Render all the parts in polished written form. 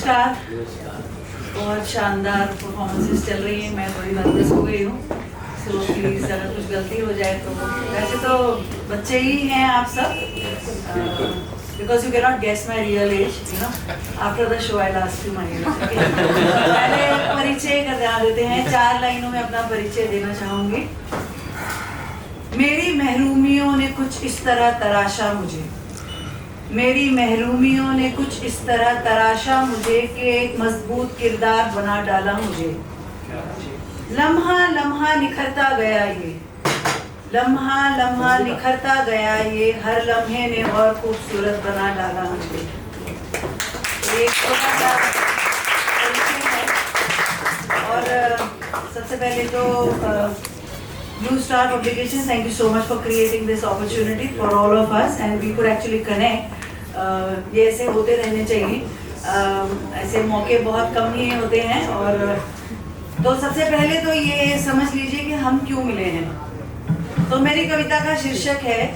नमस्कार। बहुत शानदार परफॉर्मेंसेस चल रही हैं। मैं थोड़ी नर्वस हो गई हूँ, सो प्लीज़ अगर कुछ गलती हो जाए तो। वैसे तो बच्चे ही हैं आप सब, because you can not guess my real age, you know. After the show I last you my age. पहले परिचय का ध्यान देते हैं। 4 लाइनों में अपना परिचय देना चाहूँगी। मेरी महरूमियों ने कुछ इस तरह तराशा मुझे, मेरी महरूमियों ने कुछ इस तरह तराशा मुझे कि एक मजबूत किरदार बना डाला मुझे। लम्हा लम्हा निखरता गया ये, लम्हा लम्हा निखरता गया ये, हर लम्हे ने और खूबसूरत बना डाला मुझे। एक छोटा सा परिचय है। और सबसे पहले तो Blue Star Publications, thank you so much for creating this opportunity for all of us and we could actually connect. ये ऐसे होते रहने चाहिए। ऐसे मौके बहुत कम ही होते हैं। और तो सबसे पहले तो ये समझ लीजिए कि हम क्यों मिले हैं। तो मेरी कविता का शीर्षक है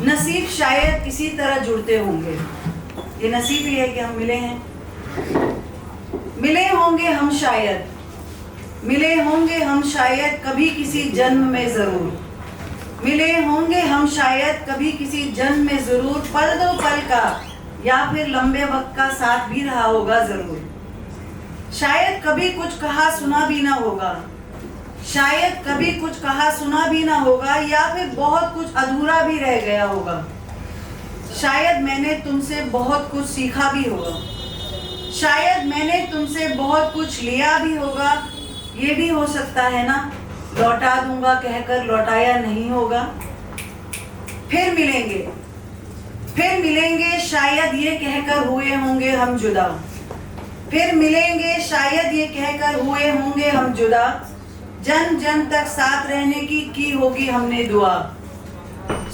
नसीब शायद इसी तरह जुड़ते होंगे। ये नसीब ही है कि हम मिले हैं। मिले होंगे हम शायद, मिले होंगे हम शायद कभी किसी जन्म में जरूर, मिले होंगे हम शायद कभी किसी जन्म में जरूर। पल दो पल का या फिर लंबे वक्त का साथ भी रहा होगा जरूर। शायद कभी कुछ कहा सुना भी ना होगा, शायद कभी कुछ कहा सुना भी ना होगा, या फिर बहुत कुछ अधूरा भी रह गया होगा। शायद मैंने तुमसे बहुत कुछ सीखा भी होगा, शायद मैंने तुमसे बहुत कुछ लिया भी होगा। ये भी हो सकता है ना लौटा दूंगा कहकर लौटाया नहीं होगा। फिर मिलेंगे, फिर मिलेंगे शायद ये कहकर हुए होंगे हम जुदा, फिर मिलेंगे शायद ये कहकर हुए होंगे हम जुदा। जन्म जन्म तक साथ रहने की होगी हमने दुआ।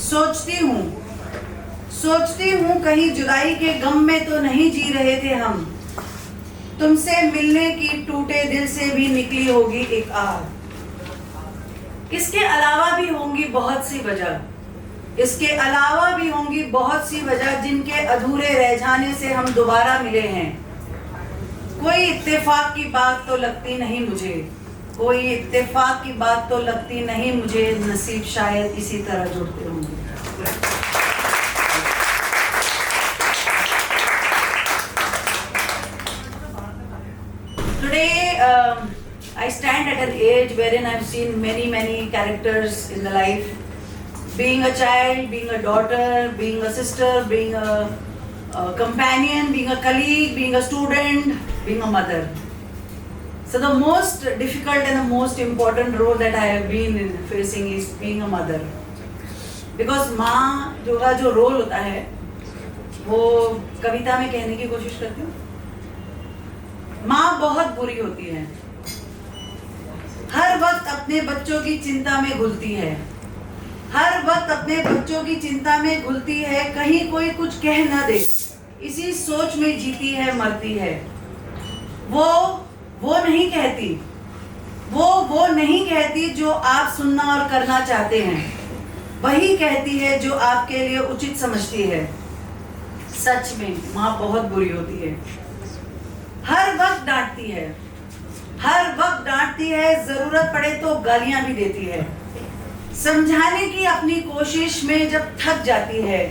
सोचती हूँ कहीं जुदाई के गम में तो नहीं जी रहे थे हम। तुमसे मिलने की टूटे दिल से भी निकली होगी एक आह। इसके अलावा भी होंगी बहुत सी वजह, इसके अलावा भी होंगी बहुत सी वजह जिनके अधूरे रह जाने से हम दोबारा मिले हैं। कोई इत्तेफाक की बात तो लगती नहीं मुझे, कोई इत्तेफाक की बात तो लगती नहीं मुझे। नसीब शायद इसी तरह जुड़ते होंगे। Today, I stand at an age wherein I've seen many characters in the life. Being a child, being a daughter, being a sister, being a companion, being a colleague, being a student, being a mother. So the most difficult and the most important role that I have been facing is being a mother. Because माँ जो role होता है वो कविता में कहने की कोशिश करती हूँ। माँ बहुत बुरी होती है, हर वक्त अपने बच्चों की चिंता में घुलती है, हर वक्त अपने बच्चों की चिंता में घुलती है। कहीं कोई कुछ कह ना दे इसी सोच में जीती है मरती है। वो नहीं कहती, वो नहीं कहती जो आप सुनना और करना चाहते हैं, वही कहती है जो आपके लिए उचित समझती है। सच में माँ बहुत बुरी होती है। हर वक्त डांटती है, हर वक्त डांटती है, जरूरत पड़े तो गालियां भी देती है। समझाने की अपनी कोशिश में जब थक जाती है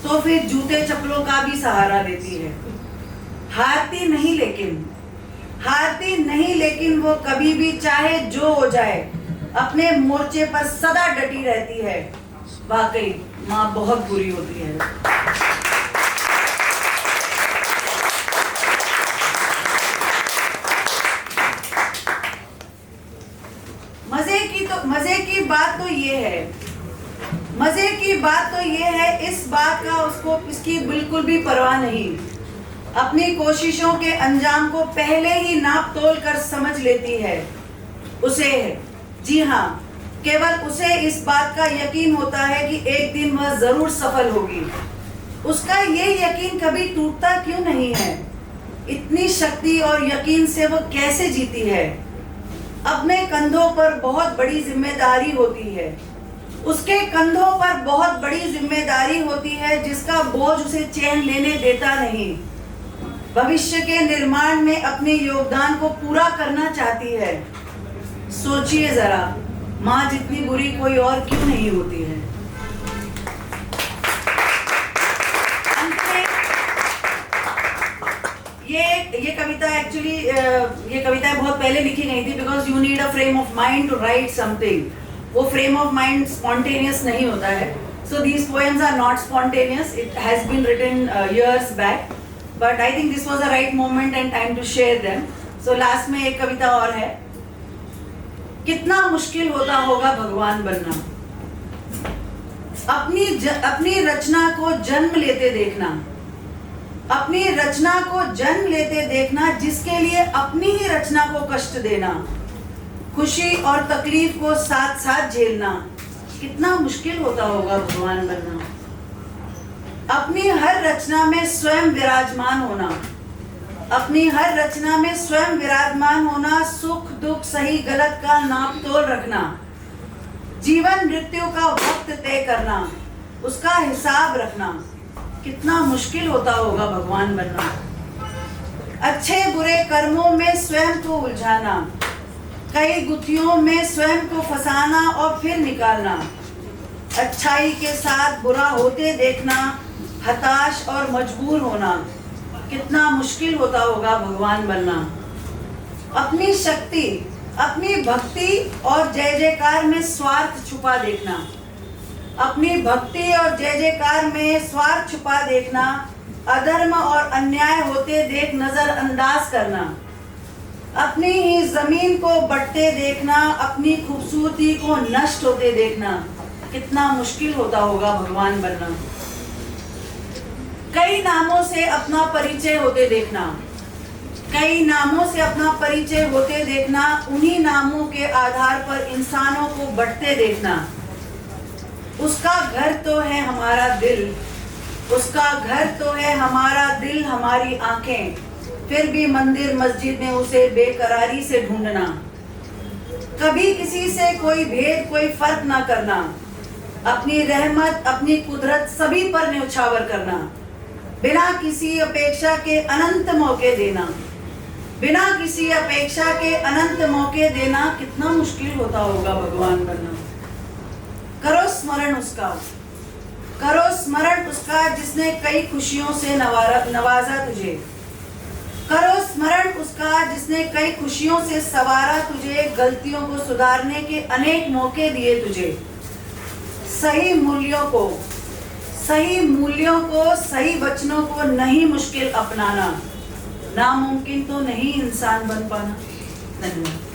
तो फिर जूते चप्पलों का भी सहारा देती है। हारती नहीं लेकिन वो कभी भी चाहे जो हो जाए अपने मोर्चे पर सदा डटी रहती है। वाकई माँ बहुत बुरी होती है। मजे की बात तो ये है, इस बात का उसको इसकी बिल्कुल भी परवाह नहीं। अपनी कोशिशों के अंजाम को पहले ही नाप तोल कर समझ लेती है। उसे, जी हाँ, केवल उसे इस बात का यकीन होता है कि एक दिन वह जरूर सफल होगी। उसका ये यकीन कभी टूटता क्यों नहीं है? इतनी शक्ति और यकीन से वो कैसे जीती है? अपने कंधों पर बहुत बड़ी जिम्मेदारी होती है, उसके कंधों पर बहुत बड़ी जिम्मेदारी होती है जिसका बोझ उसे चैन लेने देता नहीं। भविष्य के निर्माण में अपने योगदान को पूरा करना चाहती है। सोचिए जरा, माँ जितनी बुरी कोई और क्यों नहीं होती है। ये कविता एक्चुअली ये कविता बहुत पहले लिखी गई थी, because you need a frame of mind to write something. वो फ्रेम ऑफ माइंड स्पॉन्टेनियस नहीं होता है। So these poems are not spontaneous, it has been written years back, but I think this was a right moment and time to share them. So लास्ट में एक कविता और है। कितना मुश्किल होता होगा भगवान बनना, अपनी रचना को जन्म लेते देखना, अपनी रचना को जन्म लेते देखना, जिसके लिए अपनी ही रचना को कष्ट देना, खुशी और तकलीफ को साथ साथ झेलना। कितना मुश्किल होता होगा भगवान बनना। अपनी हर रचना में स्वयं विराजमान होना, अपनी हर रचना में स्वयं विराजमान होना, सुख दुख सही गलत का नाप तोल रखना, जीवन मृत्यु का वक्त तय करना, उसका हिसाब रखना। कितना मुश्किल होता होगा भगवान बनना। अच्छे बुरे कर्मों में स्वयं को उलझाना, कई गुत्थियों में स्वयं को फंसाना और फिर निकालना, अच्छाई के साथ बुरा होते देखना, हताश और मजबूर होना। कितना मुश्किल होता होगा भगवान बनना। अपनी शक्ति, अपनी भक्ति और जय जयकार में स्वार्थ छुपा देखना, अपनी भक्ति और जय जयकार में स्वार्थ छुपा देखना, अधर्म और अन्याय होते देख नजरअंदाज करना, अपनी ही जमीन को बंटते देखना, अपनी खूबसूरती को नष्ट होते देखना। कितना मुश्किल होता होगा भगवान बनना। कई नामों से अपना परिचय होते देखना, कई नामों से अपना परिचय होते देखना, उन्हीं नामों के आधार पर इंसानों को बंटते देखना। उसका घर तो है हमारा दिल, उसका घर तो है हमारा दिल, हमारी आंखें, फिर भी मंदिर मस्जिद में उसे बेकरारी से ढूंढना। कभी किसी से कोई भेद कोई फर्क ना करना, अपनी रहमत अपनी कुदरत सभी पर न्यौछावर करना, बिना किसी अपेक्षा के अनंत मौके देना, बिना किसी अपेक्षा के अनंत मौके देना। कितना मुश्किल होता होगा भगवान बनना। करो स्मरण उसका, करो स्मरण उसका, जिसने कई खुशियों से नवाजा तुझे। करो स्मरण उसका, जिसने कई खुशियों से सवारा तुझे, गलतियों को सुधारने के अनेक मौके दिए तुझे। सही मूल्यों को, सही वचनों को नहीं मुश्किल अपनाना, नामुमकिन तो नहीं इंसान बन पाना। धन्यवाद।